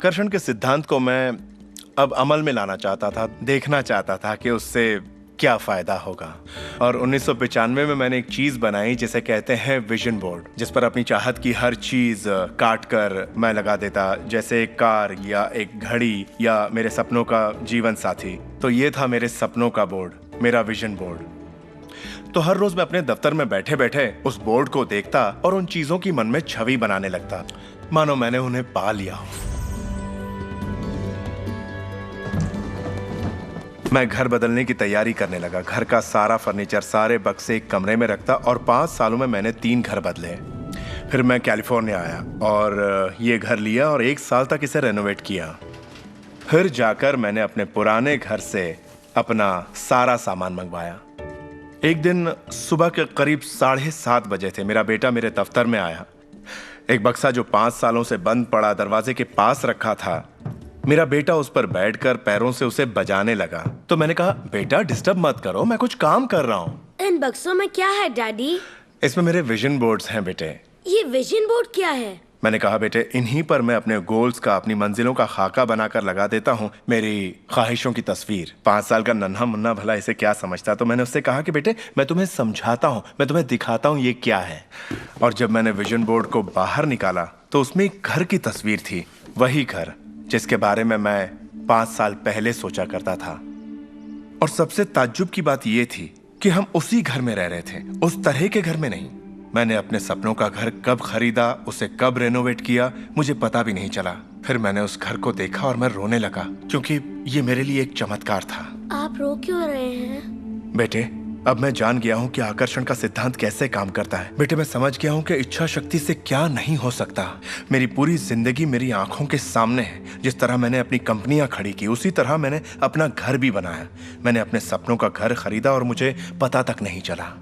आकर्षण के सिद्धांत को मैं अब अमल में लाना चाहता था, देखना चाहता था कि उससे क्या फायदा होगा। और 1995 में मैंने एक चीज बनाई जिसे कहते हैं विजन बोर्ड, जिस पर अपनी चाहत की हर चीज काट कर मैं लगा देता, जैसे एक कार या एक घड़ी या मेरे सपनों का जीवन साथी। तो ये था मेरे सपनों का बोर्ड, मेरा विजन बोर्ड। तो हर रोज मैं अपने दफ्तर में बैठे बैठे उस बोर्ड को देखता और उन चीजों की मन में छवि बनाने लगता, मानो मैंने उन्हें पा लिया हो। मैं घर बदलने की तैयारी करने लगा। घर का सारा फर्नीचर, सारे बक्से एक कमरे में रखता और 5 सालों में मैंने 3 घर बदले। फिर मैं कैलिफोर्निया आया और ये घर लिया और 1 साल तक इसे रेनोवेट किया। फिर जाकर मैंने अपने पुराने घर से अपना सारा सामान मंगवाया। एक दिन सुबह के करीब 7:30 बजे थे। मेरा बेटा मेरे दफ्तर में आया। एक बक्सा जो 5 सालों से बंद पड़ा दरवाजे के पास रखा था, मेरा बेटा उस पर बैठकर पैरों से उसे बजाने लगा। तो मैंने कहा, बेटा डिस्टर्ब मत करो, मैं कुछ काम कर रहा हूँ। इन बक्सों में क्या है डैडी? इसमें मेरे विजन बोर्ड्स हैं बेटे। ये विजन बोर्ड क्या है? मैंने कहा, बेटे इन्हीं पर मैं अपने गोल्स का, अपनी मंजिलों का खाका बनाकर लगा देता हूँ, मेरी ख्वाहिशों की तस्वीर। 5 साल का नन्हा मुन्ना भला इसे क्या समझता। तो मैंने उससे कहा कि बेटे मैं तुम्हें समझाता हूँ, मैं तुम्हें दिखाता हूँ ये क्या है। और जब मैंने विजन बोर्ड को बाहर निकाला तो उसमें एक घर की तस्वीर थी, वही घर जिसके बारे में मैं 5 साल पहले सोचा करता था। और सबसे ताज्जुब की बात यह थी कि हम उसी घर में रह रहे थे, उस तरह के घर में नहीं। मैंने अपने सपनों का घर कब खरीदा, उसे कब रेनोवेट किया, मुझे पता भी नहीं चला। फिर मैंने उस घर को देखा और मैं रोने लगा, क्योंकि ये मेरे लिए एक चमत्कार था। आप रो क्यों रहे हैं? बेटे अब मैं जान गया हूँ कि आकर्षण का सिद्धांत कैसे काम करता है। बेटे मैं समझ गया हूँ कि इच्छा शक्ति से क्या नहीं हो सकता। मेरी पूरी जिंदगी मेरी आंखों के सामने है। जिस तरह मैंने अपनी कंपनियां खड़ी की, उसी तरह मैंने अपना घर भी बनाया। मैंने अपने सपनों का घर खरीदा और मुझे पता तक नहीं चला।